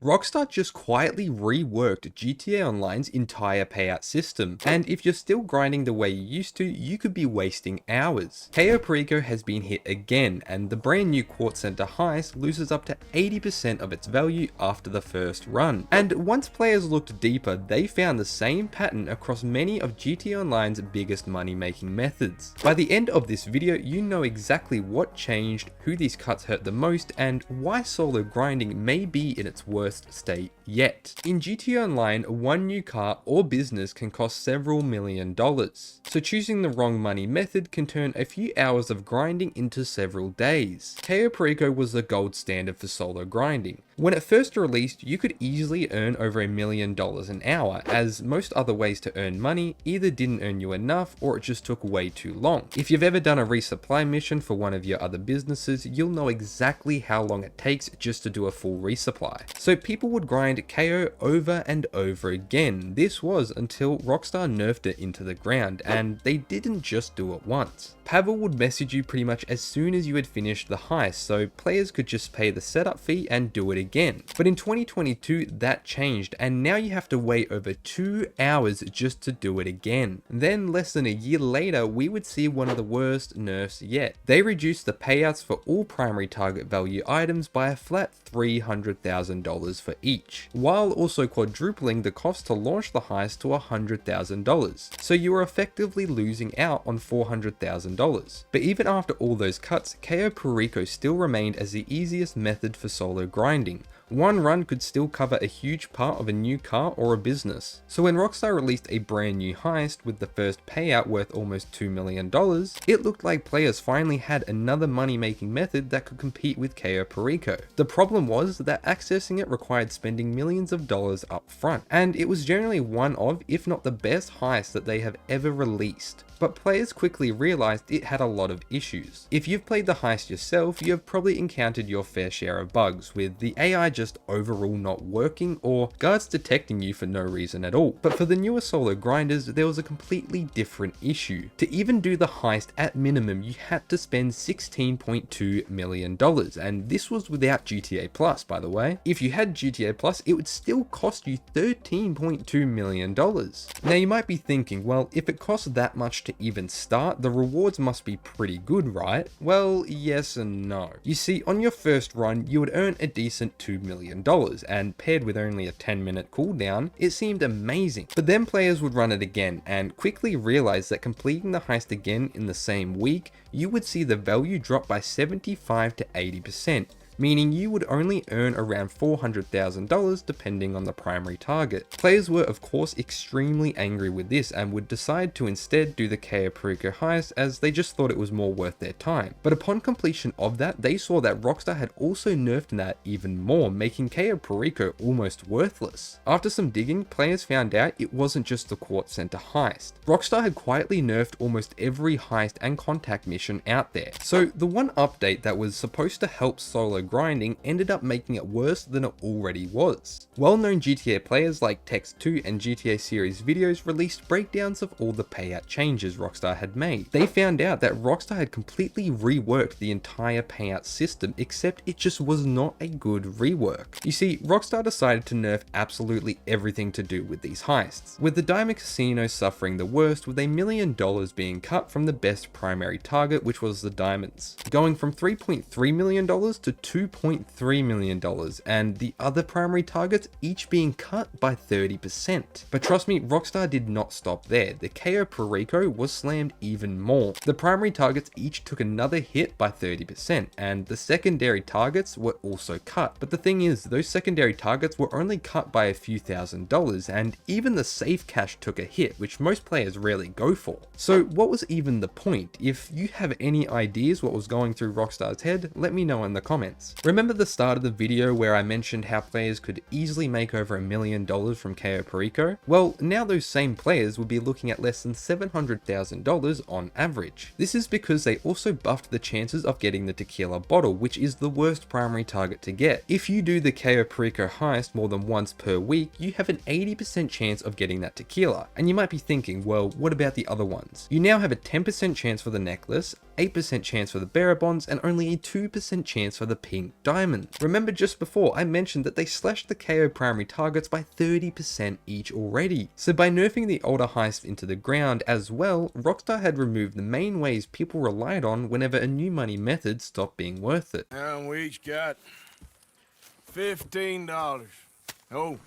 Rockstar just quietly reworked GTA Online's entire payout system, and if you're still grinding the way you used to, you could be wasting hours. Cayo Perico has been hit again, and the brand new Kortz Center Heist loses up to 80% of its value after the first run. And once players looked deeper, they found the same pattern across many of GTA Online's biggest money making methods. By the end of this video, you know exactly what changed, who these cuts hurt the most, and why solo grinding may be in its worst state yet. In GTA Online, one new car or business can cost several $1,000,000. So choosing the wrong money method can turn a few hours of grinding into several days. Cayo Perico was the gold standard for solo grinding. When it first released, you could easily earn over $1,000,000 an hour, as most other ways to earn money either didn't earn you enough or it just took way too long. If you've ever done a resupply mission for one of your other businesses, you'll know exactly how long it takes just to do a full resupply. So people would grind Cayo over and over again. This was until Rockstar nerfed it into the ground, and they didn't just do it once. Pavel would message you pretty much as soon as you had finished the heist, so players could just pay the setup fee and do it again. But in 2022, that changed, and now you have to wait over 2 hours just to do it again. Then less than a year later, we would see one of the worst nerfs yet. They reduced the payouts for all primary target value items by a flat $300,000 for each, while also quadrupling the cost to launch the heist to $100,000. So you are effectively losing out on $400,000. But even after all those cuts, Cayo Perico still remained as the easiest method for solo grinding. One run could still cover a huge part of a new car or a business. So when Rockstar released a brand new heist with the first payout worth almost $2 million, it looked like players finally had another money making method that could compete with Cayo Perico. The problem was that accessing it required spending millions of dollars up front, and it was generally one of, if not the best heist that they have ever released. But players quickly realized it had a lot of issues. If you've played the heist yourself, you have probably encountered your fair share of bugs, with the AI just overall not working or guards detecting you for no reason at all. But for the newer solo grinders, there was a completely different issue. To even do the heist at minimum, you had to spend $16.2 million, and this was without GTA Plus, by the way. If you had GTA Plus, it would still cost you $13.2 million. Now you might be thinking, well, if it costs that much to even start, the rewards must be pretty good, right? Well, yes and no. You see, on your first run, you would earn a decent $2 million, and paired with only a 10-minute cooldown, it seemed amazing. But then players would run it again, and quickly realize that completing the heist again in the same week, you would see the value drop by 75 to 80%. Meaning you would only earn around $400,000 depending on the primary target. Players were of course extremely angry with this and would decide to instead do the Cayo Perico heist, as they just thought it was more worth their time. But upon completion of that, they saw that Rockstar had also nerfed that even more, making Cayo Perico almost worthless. After some digging, players found out it wasn't just the Kortz Center heist. Rockstar had quietly nerfed almost every heist and contact mission out there. So the one update that was supposed to help solo grinding ended up making it worse than it already was. Well-known GTA players like Text2 and GTA series videos released breakdowns of all the payout changes Rockstar had made. They found out that Rockstar had completely reworked the entire payout system, except it just was not a good rework. You see, Rockstar decided to nerf absolutely everything to do with these heists, with the Diamond Casino suffering the worst, with $1 million being cut from the best primary target, which was the diamonds, going from $3.3 million to $2.3 million, and the other primary targets each being cut by 30%. But trust me, Rockstar did not stop there. The Cayo Perico was slammed even more. The primary targets each took another hit by 30%, and the secondary targets were also cut. But the thing is, those secondary targets were only cut by a few $1,000s, and even the safe cash took a hit, which most players rarely go for. So what was even the point? If you have any ideas what was going through Rockstar's head, let me know in the comments. Remember the start of the video where I mentioned how players could easily make over $1 million from Cayo Perico? Well, now those same players would be looking at less than $700,000 on average. This is because they also buffed the chances of getting the tequila bottle, which is the worst primary target to get. If you do the Cayo Perico heist more than once per week, you have an 80% chance of getting that tequila. And you might be thinking, well, what about the other ones? You now have a 10% chance for the necklace, 8% chance for the bearer bonds, and only a 2% chance for the pink diamond. Remember just before I mentioned that they slashed the KO primary targets by 30% each already. So by nerfing the older heist into the ground as well, Rockstar had removed the main ways people relied on whenever a new money method stopped being worth it. And we each got $15. Oh,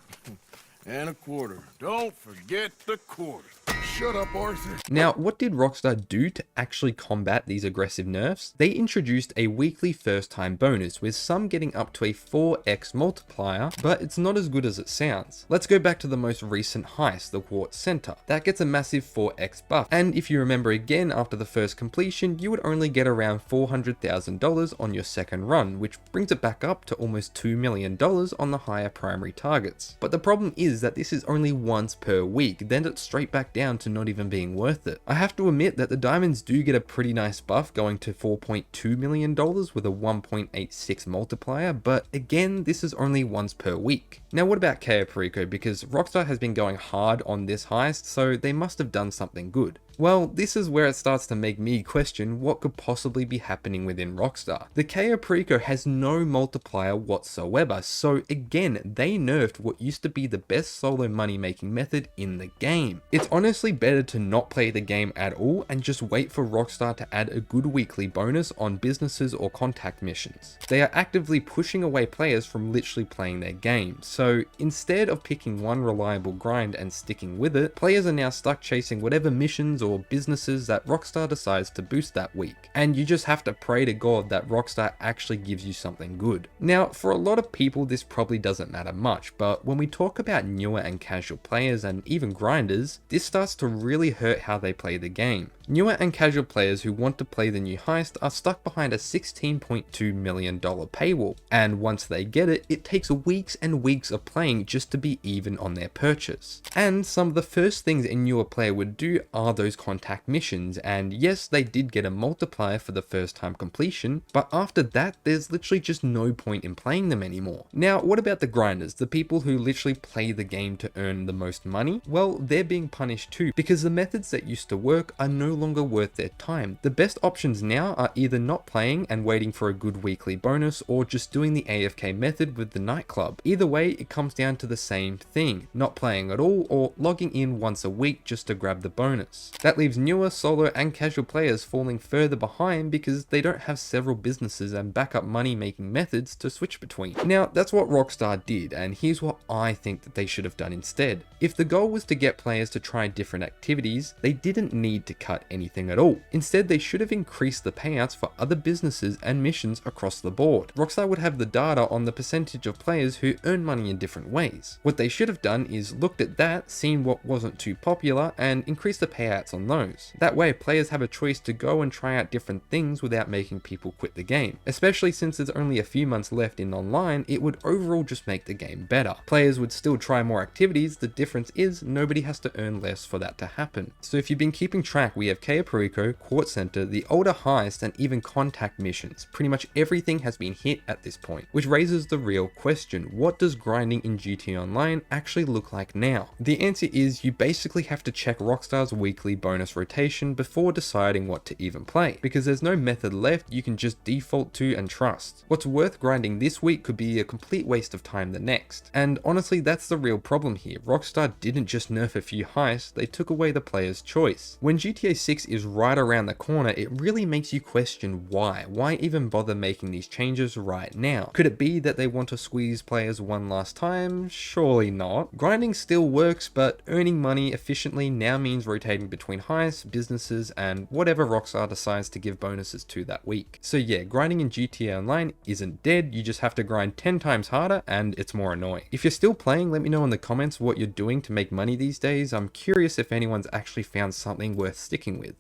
and a quarter. Don't forget the quarter. Shut up, Arthur. Now, what did Rockstar do to actually combat these aggressive nerfs? They introduced a weekly first time bonus, with some getting up to a 4x multiplier, but it's not as good as it sounds. Let's go back to the most recent heist, the Kortz Center. That gets a massive 4x buff, and if you remember again, after the first completion, you would only get around $400,000 on your second run, which brings it back up to almost $2 million on the higher primary targets. But the problem is that this is only once per week, then it's straight back down to not even being worth it. I have to admit that the diamonds do get a pretty nice buff, going to $4.2 million with a 1.86 multiplier, but again, this is only once per week. Now what about Cayo Perico, because Rockstar has been going hard on this heist, so they must have done something good. Well, this is where it starts to make me question what could possibly be happening within Rockstar. The Cayo Perico has no multiplier whatsoever, so again, they nerfed what used to be the best solo money making method in the game. It's honestly better to not play the game at all and just wait for Rockstar to add a good weekly bonus on businesses or contact missions. They are actively pushing away players from literally playing their game, so instead of picking one reliable grind and sticking with it, players are now stuck chasing whatever missions or businesses that Rockstar decides to boost that week, and you just have to pray to God that Rockstar actually gives you something good. Now, for a lot of people this probably doesn't matter much, but when we talk about newer and casual players and even grinders, this starts to really hurt how they play the game. Newer and casual players who want to play the new heist are stuck behind a $16.2 million paywall, and once they get it, it takes weeks and weeks of playing just to be even on their purchase. And some of the first things a newer player would do are those contact missions, and yes, they did get a multiplier for the first time completion, but after that, there's literally just no point in playing them anymore. Now, what about the grinders, the people who literally play the game to earn the most money? Well, they're being punished too, because the methods that used to work are no longer worth their time. The best options now are either not playing and waiting for a good weekly bonus, or just doing the AFK method with the nightclub. Either way, it comes down to the same thing, not playing at all or logging in once a week just to grab the bonus. That leaves newer, solo and casual players falling further behind because they don't have several businesses and backup money making methods to switch between. Now, that's what Rockstar did, and here's what I think that they should have done instead. If the goal was to get players to try different activities, they didn't need to cut anything at all. Instead, they should have increased the payouts for other businesses and missions across the board. Rockstar would have the data on the percentage of players who earn money in different ways. What they should have done is looked at that, seen what wasn't too popular, and increased the payouts on those. That way, players have a choice to go and try out different things without making people quit the game. Especially since there's only a few months left in online, it would overall just make the game better. Players would still try more activities, the difference is nobody has to earn less for that to happen. So if you've been keeping track, we have Cayo Perico, Kortz Center, the older heist, and even contact missions. Pretty much everything has been hit at this point, which raises the real question: what does grinding in GTA Online actually look like now? The answer is you basically have to check Rockstar's weekly bonus rotation before deciding what to even play, because there's no method left you can just default to and trust. What's worth grinding this week could be a complete waste of time the next, and honestly that's the real problem here. Rockstar didn't just nerf a few heists, they took away the player's choice. When GTA 6 is right around the corner, it really makes you question why. Why even bother making these changes right now? Could it be that they want to squeeze players one last time? Surely not. Grinding still works, but earning money efficiently now means rotating between heists, businesses, and whatever Rockstar decides to give bonuses to that week. So yeah, grinding in GTA Online isn't dead, you just have to grind 10 times harder and it's more annoying. If you're still playing, let me know in the comments what you're doing to make money these days. I'm curious if anyone's actually found something worth sticking with.